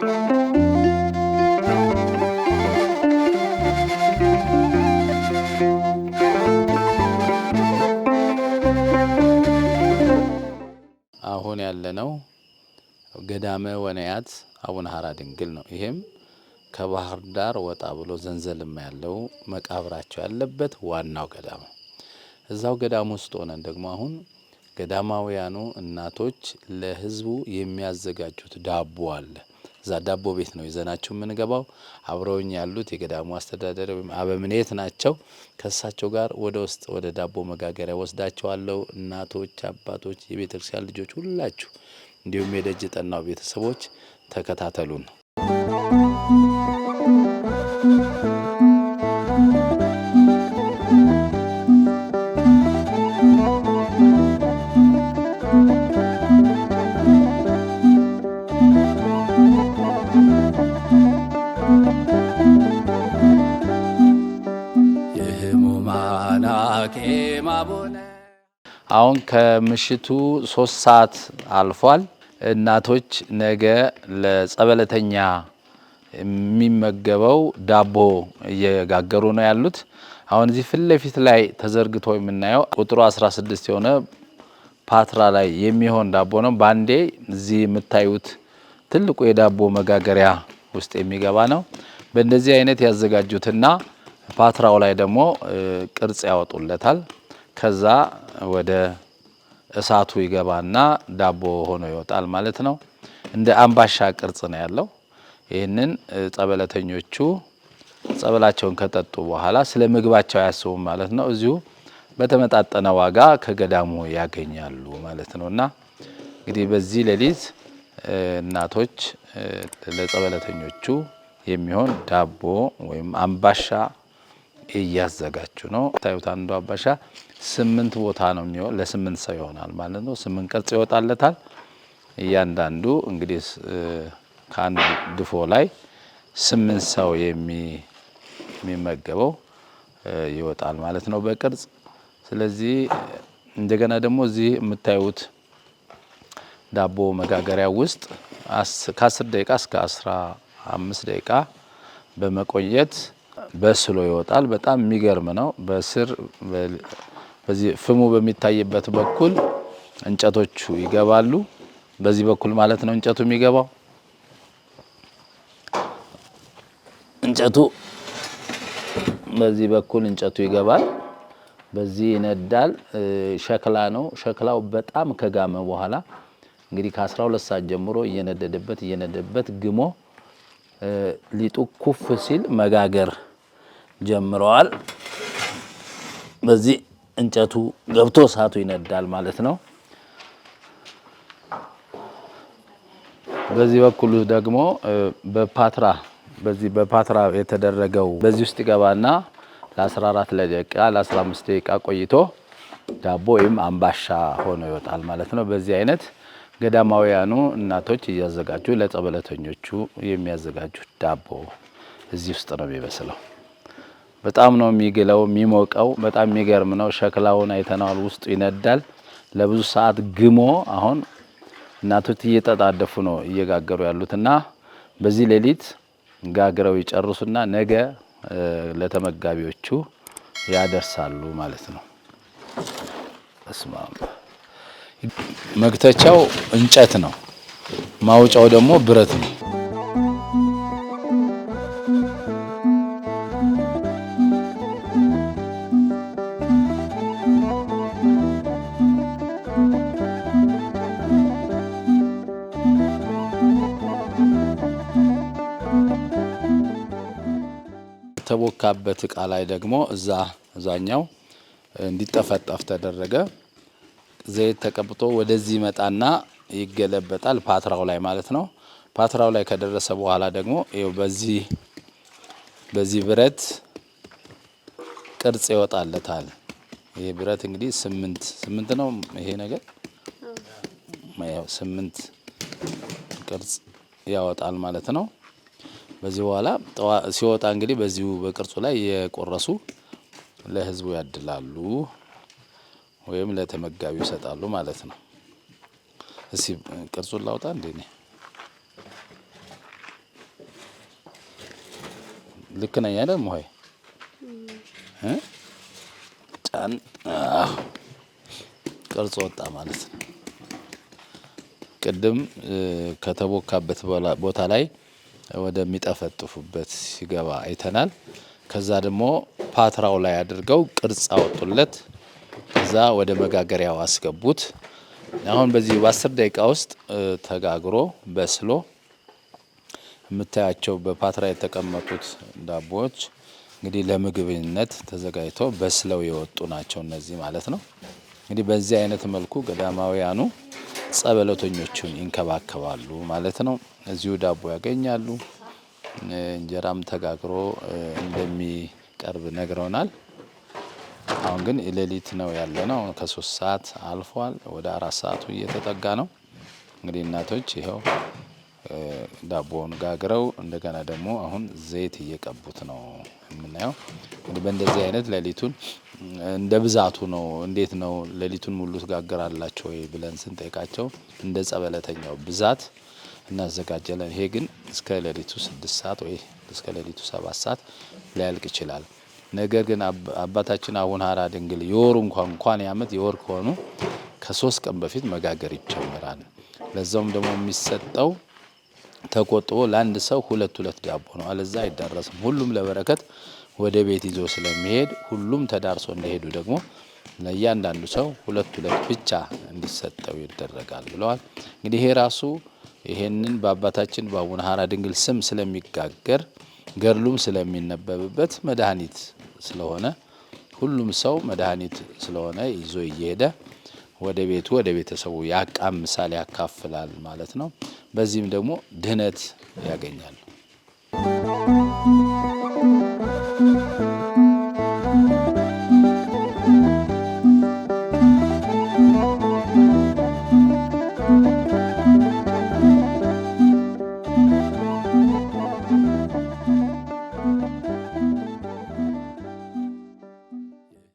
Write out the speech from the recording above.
አሁን ያለነው ገዳመ ወነያት አቡነ ሐራ ድንግል ነው። ይሄም ከባህር ዳር ወጣ ብሎ ዘንዘልማ ያለው መቃብራቸው ያለበት ዋናው ገዳም። እዛው ገዳም ውስጥ ሆነን ደግሞ አሁን ገዳማውያኑ እናቶች ለህዝቡ የሚያዘጋጁት ዳቦ አለ። እዛ ዳቦ ቤት ነው ይዘናቸው የምንገባው። አብረውኝ ያሉት የገዳሙ አስተዳዳሪ ወይም አበምኔት ናቸው። ከሳቸው ጋር ወደ ውስጥ ወደ ዳቦ መጋገሪያ ወስዳቸዋለሁ። እናቶች፣ አባቶች፣ የቤተክርስቲያን ልጆች ሁላችሁ እንዲሁም የደጅ ጠናው ቤተሰቦች ተከታተሉን። አሁን ከምሽቱ 3 ሰዓት አልፏል። እናቶች ነገ ለጸበለተኛ የሚመገበው ዳቦ እየጋገሩ ነው ያሉት። አሁን እዚህ ፊት ለፊት ላይ ተዘርግቶ የምናየው ቁጥሩ 16 የሆነ ፓትራ ላይ የሚሆን ዳቦ ነው። ባንዴ እዚህ የምታዩት ትልቁ የዳቦ መጋገሪያ ውስጥ የሚገባ ነው። በእንደዚህ አይነት ያዘጋጁትና ፓትራው ላይ ደግሞ ቅርጽ ያወጡለታል። ከዛ ወደ እሳቱ ይገባና ዳቦ ሆኖ ይወጣል ማለት ነው። እንደ አምባሻ ቅርጽ ነው ያለው። ይህንን ጸበለተኞቹ ጸበላቸውን ከጠጡ በኋላ ስለ ምግባቸው አያስቡም ማለት ነው። እዚሁ በተመጣጠነ ዋጋ ከገዳሙ ያገኛሉ ማለት ነውና እንግዲህ በዚህ ሌሊት እናቶች ለጸበለተኞቹ የሚሆን ዳቦ ወይም አምባሻ እያዘጋጁ ነው። ታዩት አንዱ አምባሻ 8 ቦታ ነው የሚሆን ለ8 ሰው ይሆናል ማለት ነው። 8 ቅርጽ ይወጣለታል። እያንዳንዱ እንግዲህ ከአንድ ድፎ ላይ 8 ሰው የሚመገበው ይወጣል ማለት ነው በቅርጽ። ስለዚህ እንደገና ደግሞ እዚህ የምታዩት ዳቦ መጋገሪያ ውስጥ ከ10 ደቂቃ እስከ 15 ደቂቃ በመቆየት በስሎ ይወጣል። በጣም የሚገርም ነው። በስር በዚህ ፍሙ በሚታይበት በኩል እንጨቶቹ ይገባሉ። በዚህ በኩል ማለት ነው እንጨቱ የሚገባው። እንጨቱ በዚህ በኩል እንጨቱ ይገባል። በዚህ ይነዳል። ሸክላ ነው። ሸክላው በጣም ከጋመ በኋላ እንግዲህ ከ12 ሰዓት ጀምሮ እየነደደበት ግሞ ሊጡ ኩፍ ሲል መጋገር ጀምረዋል። በዚህ እንጨቱ ገብቶ እሳቱ ይነዳል ማለት ነው። በዚህ በኩል ደግሞ በፓትራ የተደረገው በዚህ ውስጥ ይገባና ለ14 ደቂቃ ለ15 ደቂቃ ቆይቶ ዳቦ ወይም አምባሻ ሆኖ ይወጣል ማለት ነው። በዚህ አይነት ገዳማውያኑ እናቶች እያዘጋጁ ለጸበለተኞቹ የሚያዘጋጁት ዳቦ እዚህ ውስጥ ነው የሚበስለው። በጣም ነው የሚግለው የሚሞቀው። በጣም የሚገርም ነው። ሸክላውን አይተናል። ውስጡ ይነዳል። ለብዙ ሰዓት ግሞ አሁን እናቶች እየተጣደፉ ነው እየጋገሩ ያሉትና በዚህ ሌሊት ጋግረው ይጨርሱና ነገ ለተመጋቢዎቹ ያደርሳሉ ማለት ነው። መክተቻው እንጨት ነው። ማውጫው ደግሞ ብረት ነው። ተቦካበት እቃ ላይ ደግሞ እዛኛው እንዲጠፈጠፍ ተደረገ። ዘይት ተቀብቶ ወደዚህ መጣና ይገለበጣል ፓትራው ላይ ማለት ነው። ፓትራው ላይ ከደረሰ በኋላ ደግሞ በዚህ ብረት ቅርጽ ይወጣለታል። ይሄ ብረት እንግዲህ 8 ነው። ይሄ ነገር 8 ቅርጽ ያወጣል ማለት ነው። በዚህ በኋላ ሲወጣ እንግዲህ በዚሁ በቅርጹ ላይ የቆረሱ ለህዝቡ ያድላሉ ወይም ለተመጋቢው ይሰጣሉ ማለት ነው። እስኪ ቅርጹን ላውጣ እንዴ? ልክ ነኝ አይደል? ሞይ ጫን ቅርጽ ወጣ ማለት ነው። ቅድም ከተቦካበት ቦታ ላይ ወደሚጠፈጥፉበት ሲገባ አይተናል። ከዛ ደግሞ ፓትራው ላይ አድርገው ቅርጽ አወጡለት። ከዛ ወደ መጋገሪያው አስገቡት። አሁን በዚህ በ10 ደቂቃ ውስጥ ተጋግሮ በስሎ የምታያቸው በፓትራ የተቀመጡት ዳቦዎች እንግዲህ ለምግብነት ተዘጋጅተው በስለው የወጡ ናቸው እነዚህ ማለት ነው። እንግዲህ በዚህ አይነት መልኩ ገዳማውያኑ ጸበለተኞቹን ይንከባከባሉ ማለት ነው። እዚሁ ዳቦ ያገኛሉ። እንጀራም ተጋግሮ እንደሚቀርብ ነግረውናል። አሁን ግን ሌሊት ነው ያለነው። ከ3 ሰዓት አልፏል። ወደ 4 ሰዓቱ እየተጠጋ ነው። እንግዲህ እናቶች ይኸው ዳቦውን ጋግረው እንደገና ደግሞ አሁን ዘይት እየቀቡት ነው የምናየው። እንግዲህ በእንደዚህ አይነት ሌሊቱን እንደ ብዛቱ ነው። እንዴት ነው ሌሊቱን ሙሉ ትጋግራላችሁ ወይ ብለን ስንጠይቃቸው እንደ ጸበለተኛው ብዛት እናዘጋጃለን። ይሄ ግን እስከ ሌሊቱ 6 ሰዓት ወይ እስከ ሌሊቱ 7 ሰዓት ሊያልቅ ይችላል። ነገር ግን አባታችን አቡነ ሀራ ድንግል የወሩ እንኳን የዓመት የወር ከሆኑ ከ3 ቀን በፊት መጋገር ይጀምራል። ለዛውም ደግሞ የሚሰጠው ተቆጥቦ ለአንድ ሰው 2 ዳቦ ነው። አለዛ አይዳረስም። ሁሉም ለበረከት ወደ ቤት ይዞ ስለሚሄድ ሁሉም ተዳርሶ እንደሄዱ ደግሞ ለእያንዳንዱ ሰው 2 ብቻ እንዲሰጠው ይደረጋል ብለዋል። እንግዲህ ይሄ ራሱ ይሄንን በአባታችን በአቡነ ሀራ ድንግል ስም ስለሚጋገር ገድሉም ስለሚነበብበት መድኃኒት ስለሆነ ሁሉም ሰው መድኃኒት ስለሆነ ይዞ እየሄደ ወደ ቤቱ ወደ ቤተሰቡ ያቃምሳል፣ ያካፍላል ማለት ነው። በዚህም ደግሞ ድህነት ያገኛል።